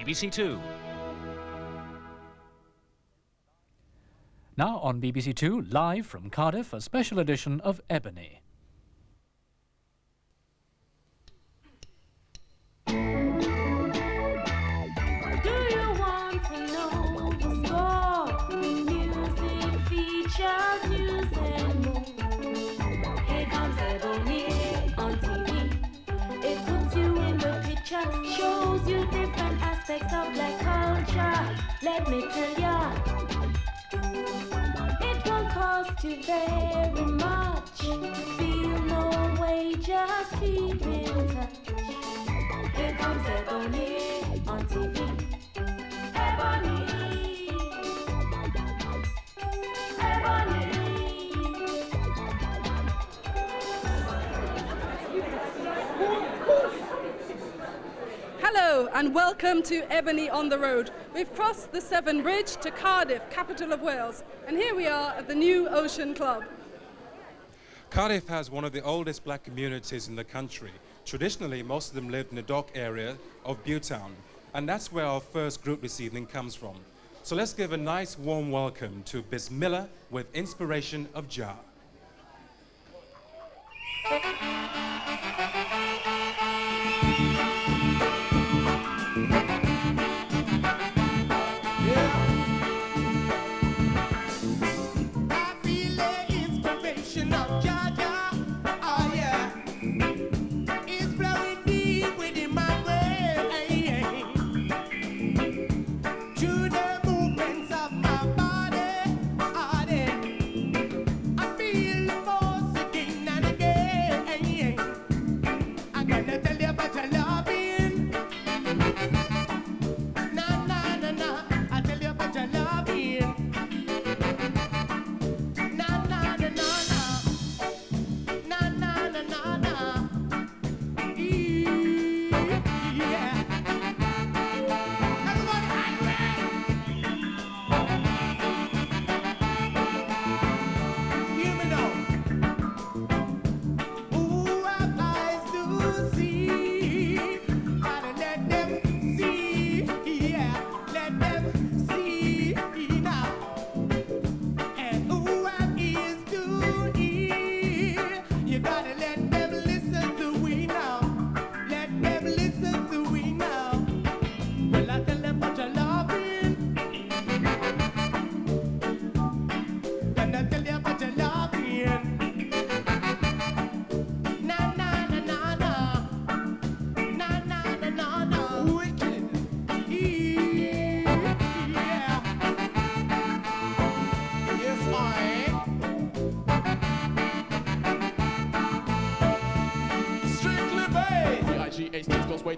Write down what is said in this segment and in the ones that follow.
BBC Two. Now on BBC Two, live from Cardiff, a special edition of Ebony. Shows you different aspects of black culture. Let me tell ya, it won't cost you very much. Feel no way, just keep in touch. Here comes Ebony on TV. Ebony, Ebony. Hello and welcome to Ebony on the Road. We've crossed the Severn Bridge to Cardiff, capital of Wales, and here we are at the New Ocean Club. Cardiff has one of the oldest black communities in the country. Traditionally, most of them lived in the dock area of Buttown, and that's where our first group this evening comes from. So let's give a nice warm welcome to Bismillah with Inspiration of Jah.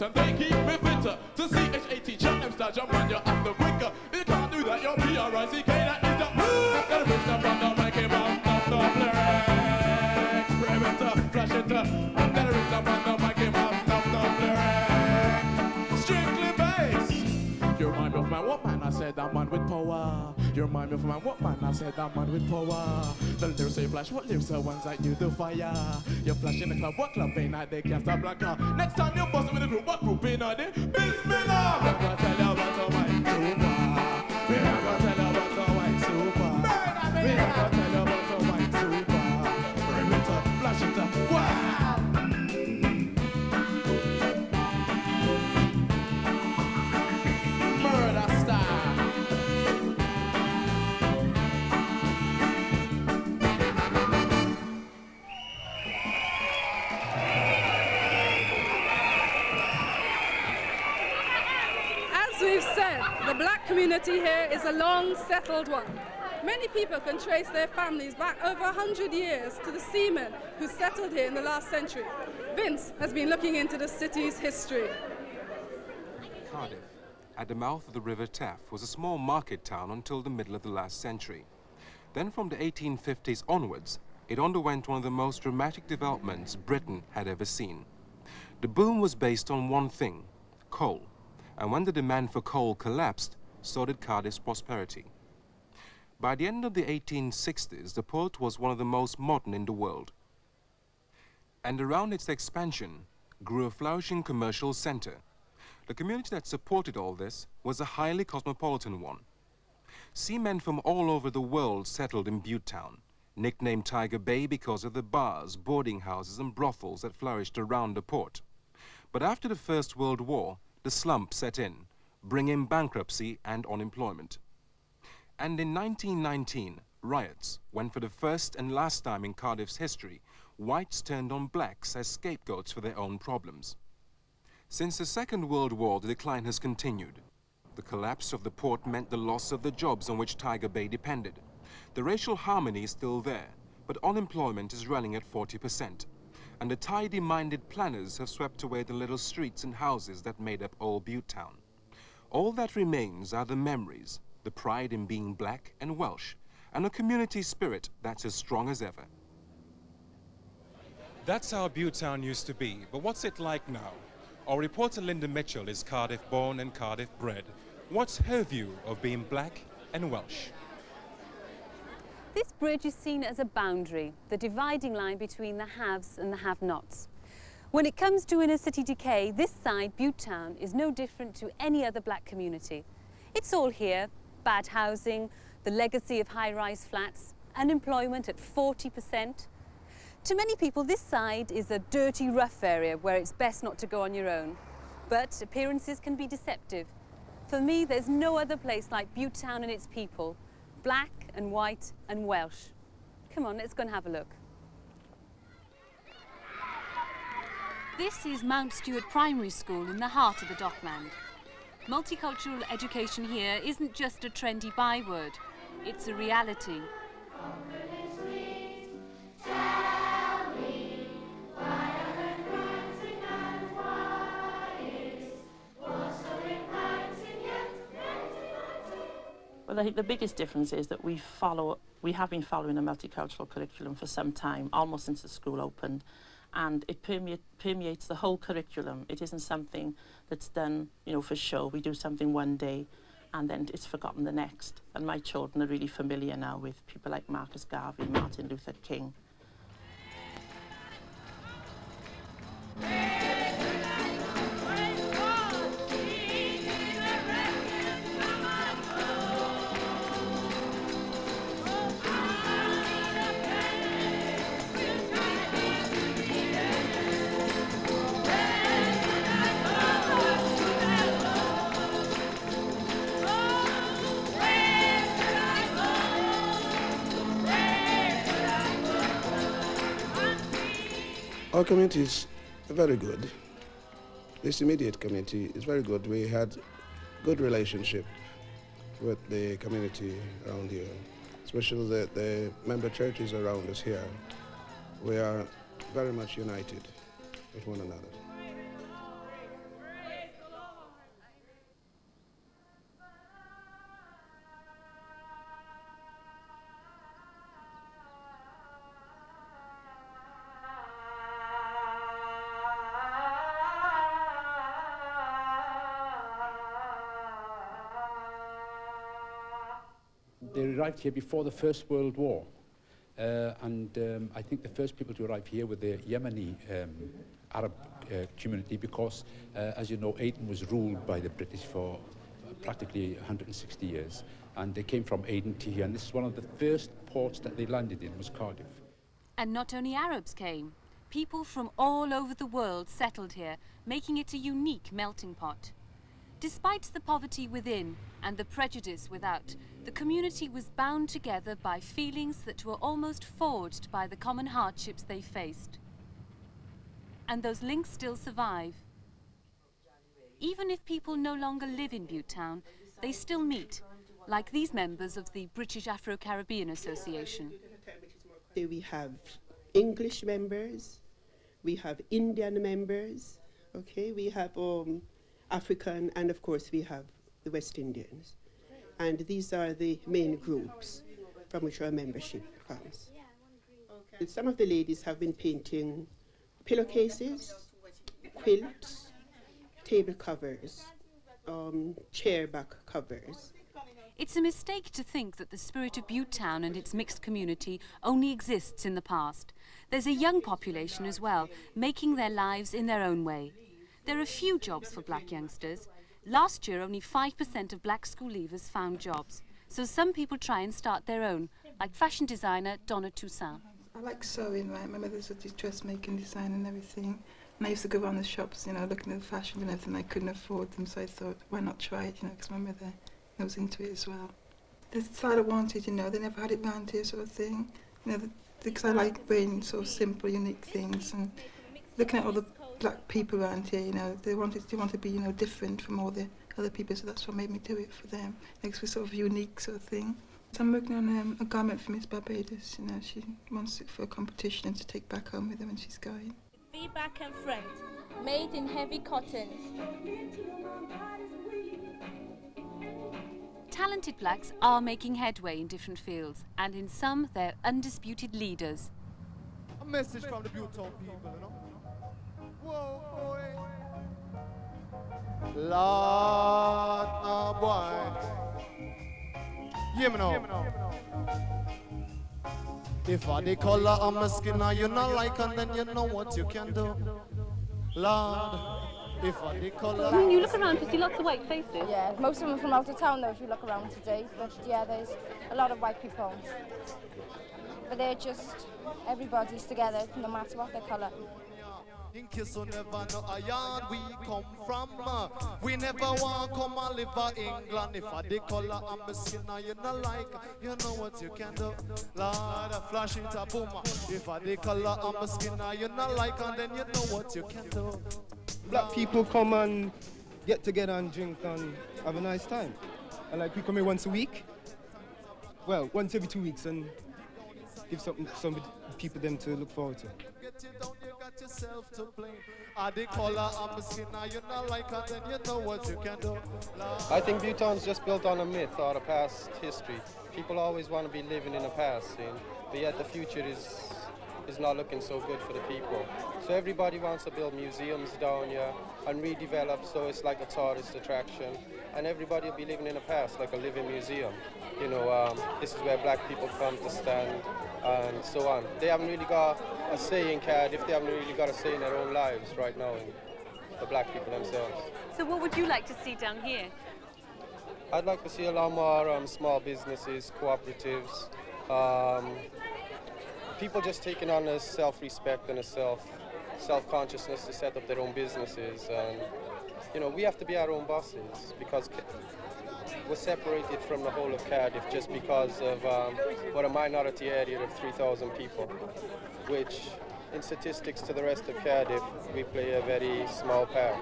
And they keep me fitter to CHAT, chat them start jump on your after quicker. You can't do that, you're PRICK, that is the gotta bring stuff from the mic and mouth off the lyrics. Rev it up, flash it up, gotta bring stuff from the mic and mouth off the lyrics. Strictly bass. You remind me of man, what man I said that man with power. You remind me of man, what man I said that man with power. The lyrics say flash, what lyrics are ones that you do fire. You flash in the club, what club ain't that they cast a black car. Next time you're busting with a group, what group ain't that they? Bismillah! We're gonna tell you about the white super. We're gonna tell you about the white super. We're gonna tell you about the white super. Bring it up, flash it up, wow! Murder style. As we've said, the black community here is a long settled one. Many people can trace their families back over 100 years to the seamen who settled here in the last century. Vince has been looking into the city's history. Cardiff, at the mouth of the River Taff, was a small market town until the middle of the last century. Then from the 1850s onwards, it underwent one of the most dramatic developments Britain had ever seen. The boom was based on one thing, coal. And when the demand for coal collapsed, so did Cardiff's prosperity. By the end of the 1860s, the port was one of the most modern in the world. And around its expansion grew a flourishing commercial center. The community that supported all this was a highly cosmopolitan one. Seamen from all over the world settled in Butetown, nicknamed Tiger Bay because of the bars, boarding houses and brothels that flourished around the port. But after the First World War, the slump set in, bringing bankruptcy and unemployment. And in 1919, riots, when for the first and last time in Cardiff's history, whites turned on blacks as scapegoats for their own problems. Since the Second World War, the decline has continued. The collapse of the port meant the loss of the jobs on which Tiger Bay depended. The racial harmony is still there, but unemployment is running at 40%. And the tidy-minded planners have swept away the little streets and houses that made up old Butetown. All that remains are the memories, the pride in being black and Welsh, and a community spirit that's as strong as ever. That's how Butetown used to be, but what's it like now? Our reporter Linda Mitchell is Cardiff born and Cardiff bred. What's her view of being black and Welsh? This bridge is seen as a boundary, the dividing line between the haves and the have-nots. When it comes to inner city decay, this side, Butetown, is no different to any other black community. It's all here: bad housing, the legacy of high-rise flats, unemployment at 40%. To many people, this side is a dirty, rough area where it's best not to go on your own. But appearances can be deceptive. For me, there's no other place like Butetown and its people, black and white and Welsh. Come on, let's go and have a look. This is Mount Stewart Primary School in the heart of the Dockland. Multicultural education here isn't just a trendy byword, it's a reality. Well, I think the biggest difference is that we have been following a multicultural curriculum for some time, almost since the school opened, and it permeates the whole curriculum. It isn't something that's done, for show. We do something one day and then it's forgotten the next. And my children are really familiar now with people like Marcus Garvey, Martin Luther King. Our community is very good. This immediate community is very good. We had good relationship with the community around here, especially the member churches around us here. We are very much united with one another. They arrived here before the First World War, and I think the first people to arrive here were the Yemeni Arab community because, as you know, Aden was ruled by the British for practically 160 years, and they came from Aden to here, and this is one of the first ports that they landed in, was Cardiff. And not only Arabs came, people from all over the world settled here, making it a unique melting pot. Despite the poverty within and the prejudice without, the community was bound together by feelings that were almost forged by the common hardships they faced. And those links still survive. Even if people no longer live in Butetown, they still meet, like these members of the British Afro-Caribbean Association. We have English members, we have Indian members, okay, we have African, and of course we have the West Indians. And these are the main groups from which our membership comes. Okay. Some of the ladies have been painting pillowcases, quilts, table covers, chair back covers. It's a mistake to think that the spirit of Butetown and its mixed community only exists in the past. There's a young population as well, making their lives in their own way. There are few jobs for black youngsters. Last year, only 5% of black school leavers found jobs. So some people try and start their own, like fashion designer Donna Toussaint. I like sewing, right? My mother's a dressmaking design and everything. And I used to go around the shops, you know, looking at the fashion and everything. I couldn't afford them, so I thought, why not try it, you know, because my mother was into it as well. The style I wanted, you know, they never had it round here, sort of thing. You know, because I like wearing sort of simple, unique things, and looking at all the black people around here, you know, they want to be, you know, different from all the other people, so that's what made me do it for them. It's a sort of unique sort of thing. So I'm working on a garment for Miss Barbados, you know, she wants it for a competition and to take back home with her when she's going. V back and front, made in heavy cotton. Talented blacks are making headway in different fields, and in some they're undisputed leaders. A message from the Buttown people, you know? Whoa, boy. Lord, oh boy. Hear me now. If I the color of my skin now you not like, and then you know what you can do. Lord, if I the color. I mean, you look around, you see lots of white faces. Yeah, most of them are from out of town though, if you look around today. But yeah, there's a lot of white people. But they're just, everybody's together, no matter what their colour. In case you never know a yard we come from, we never want come and live in England. If I the color of my skin now you not like, you know what you can do. Lord, flash it a boom. If I the color of my skin now you not like, and then you know what you can do. Black people come and get together and drink and have a nice time. And like we come here once a week, well, once every 2 weeks, and give some people them to look forward to. Yourself to blame. Are the color of the skin now you not like, and then you know what you can do. I think Bhutan's just built on a myth or a past history. People always want to be living in the past, but yet the future is not looking so good for the people. So everybody wants to build museums down here and redevelop so it's like a tourist attraction, and everybody will be living in the past like a living museum. You know, this is where black people come to stand and so on. They haven't really got a say in Cardiff, they haven't really got a say in their own lives right now, in the black people themselves. So what would you like to see down here? I'd like to see a lot more small businesses, cooperatives, people just taking on a self-respect and a self-consciousness to set up their own businesses. And, you know, we have to be our own bosses because we're separated from the whole of Cardiff just because of what a minority area of 3,000 people, which in statistics to the rest of Cardiff, we play a very small part.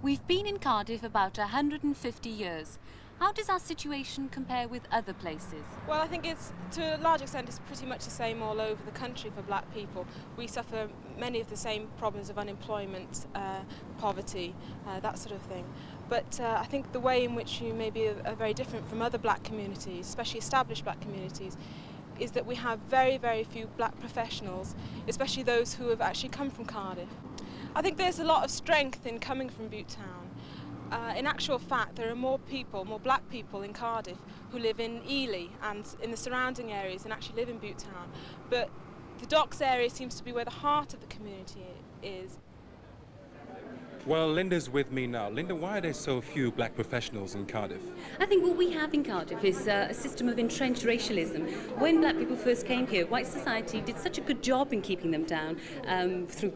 We've been in Cardiff about 150 years. How does our situation compare with other places? Well, I think it's, to a large extent, it's pretty much the same all over the country for black people. We suffer many of the same problems of unemployment, poverty, that sort of thing. But I think the way in which you maybe are very different from other black communities, especially established black communities, is that we have very, very few black professionals, especially those who have actually come from Cardiff. I think there's a lot of strength in coming from Buttown. In actual fact, there are more black people in Cardiff who live in Ely and in the surrounding areas and actually live in Buttown. But the docks area seems to be where the heart of the community is. Well, Linda's with me now. Linda, why are there so few black professionals in Cardiff? I think what we have in Cardiff is a system of entrenched racialism. When black people first came here, white society did such a good job in keeping them down through